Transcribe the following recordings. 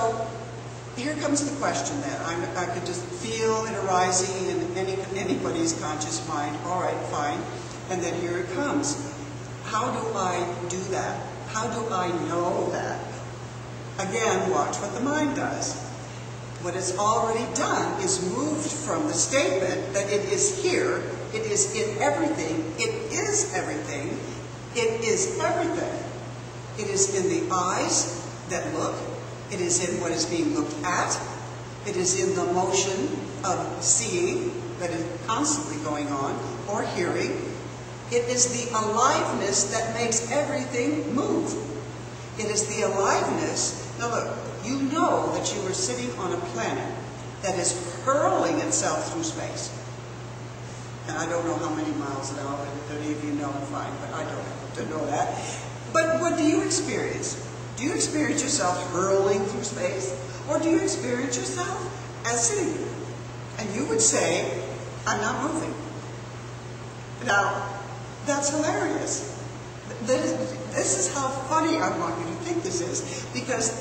So here comes the question that I could just feel it arising in anybody's conscious mind. All right, fine. And then here it comes. How do I do that? How do I know that? Again, watch what the mind does. What it's already done is moved from the statement that it is here, it is in everything, it is everything, it is everything. It is in the eyes that look, it is in what is being looked at, it is in the motion of seeing that is constantly going on, or hearing. It is the aliveness that makes everything move. It is the aliveness. Now look, you know that you are sitting on a planet that is hurling itself through space. And I don't know how many miles an hour, if any of you know, fine, but I don't have to know that. But what do you experience? Do you experience yourself hurling through space? Or do you experience yourself as sitting there? And you would say, I'm not moving. Now, that's hilarious. This is how funny I want you to think this is. Because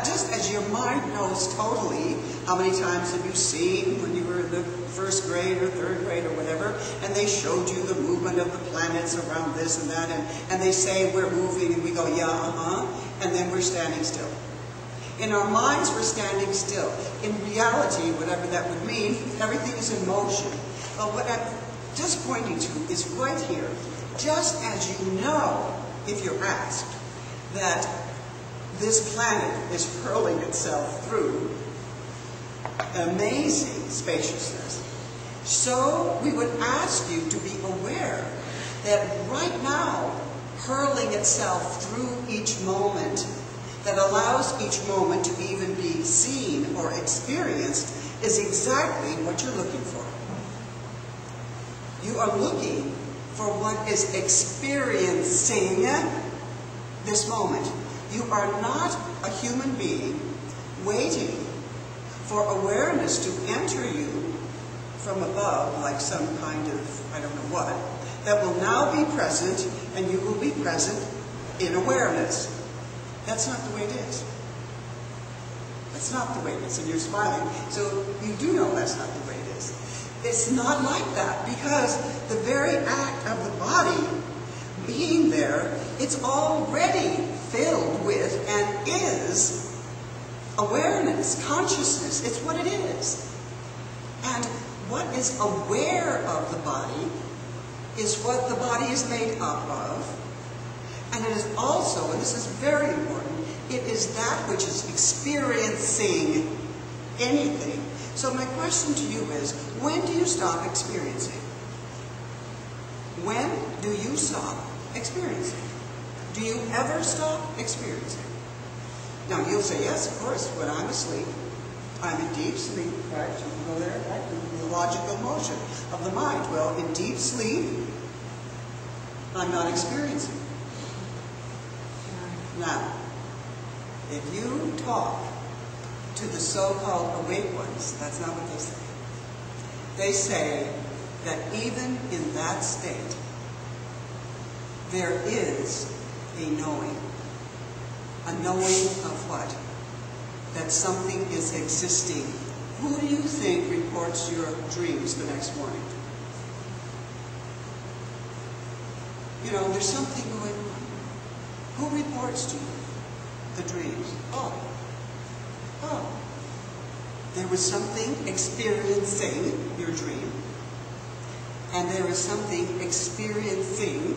just as your mind knows totally, how many times have you seen when you were in the first grade or third grade or whatever, and they showed you the movement of the planets around this and that, and they say we're moving, and we go, yeah, and then we're standing still. In our minds, we're standing still. In reality, whatever that would mean, everything is in motion. Well, what I'm just pointing to is right here. Just as you know, if you're asked, that this planet is hurling itself through amazing spaciousness, so we would ask you to be aware that right now, hurling itself through each moment, that allows each moment to even be seen or experienced, is exactly what you're looking for. You are looking for what is experiencing this moment. You are not a human being waiting for awareness to enter you from above, like some kind of, I don't know what, that will now be present, and you will be present in awareness. That's not the way it is. That's not the way it is, and you're smiling, so you do know that's not the way it is. It's not like that, because the very act of the body being there, it's already filled with and is awareness, consciousness. It's what it is. And what is aware of the body is what the body is made up of. And it is also, and this is very important, it is that which is experiencing anything. So my question to you is, when do you stop experiencing? When do you stop experiencing? Do you ever stop experiencing? Now you'll say, yes, of course, when I'm asleep. I'm in deep sleep, right? You can go there, right? The logical motion of the mind. Well, in deep sleep, I'm not experiencing. Now, if you talk to the so-called awake ones, that's not what they say. They say that even in that state, there is a knowing. A knowing of what? That something is existing. Who do you think reports your dreams the next morning? You know, there's something going on. Who reports to you the dreams? Oh. There was something experiencing your dream, and there is something experiencing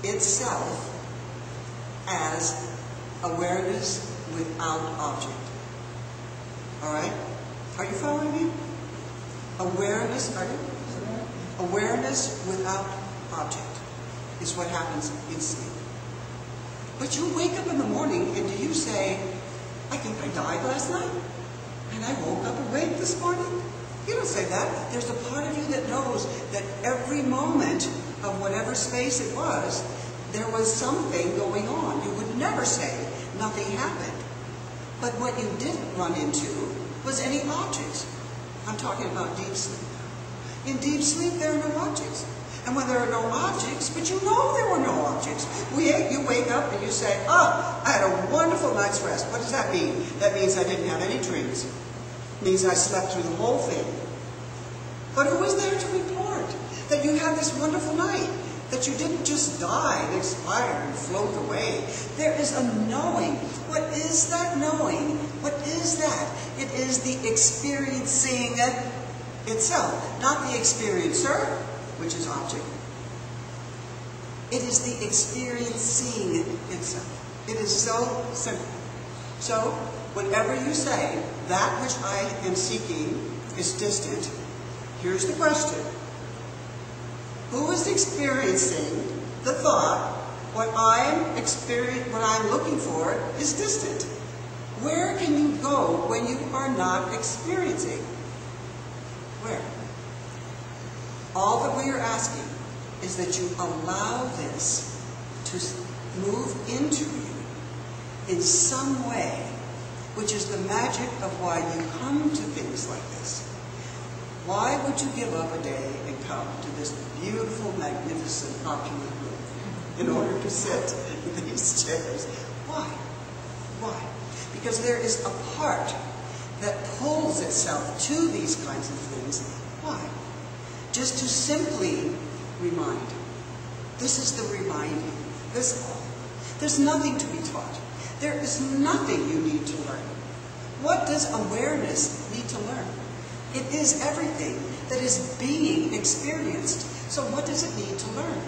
itself as awareness without object. All right? Are you following me? Awareness, are you? Awareness without object is what happens in sleep. But you wake up in the morning and do you say, I think I died last night, and I woke up awake this morning? You don't say that. There's a part of you that knows that every moment of whatever space it was, there was something going on. You would never say nothing happened. But what you didn't run into was any objects. I'm talking about deep sleep. In deep sleep, there are no objects. And when there are no objects, but you know there were no objects. You wake up and you say, I had a wonderful night's rest. What does that mean? That means I didn't have any dreams. It means I slept through the whole thing. But who was there to report that you had this wonderful night? That you didn't just die and expire and float away. There is a knowing. What is that knowing? What is that? It is the experiencing itself, not the experiencer, which is object. It is the experiencing itself. It is so simple. So, whenever you say, that which I am seeking is distant, here's the question. Who is experiencing the thought, what I'm looking for is distant? Where can you go when you are not experiencing? Where? All that we are asking is that you allow this to move into you in some way, which is the magic of why you come to things like this. Why would you give up a day and come to this beautiful, magnificent, opulent room in order to sit in these chairs? Why? Why? Because there is a part that pulls itself to these kinds of things. Why? Just to simply remind. This is the reminding. This all. There's nothing to be taught. There is nothing you need to learn. What does awareness need to learn? It is everything that is being experienced. So what does it need to learn?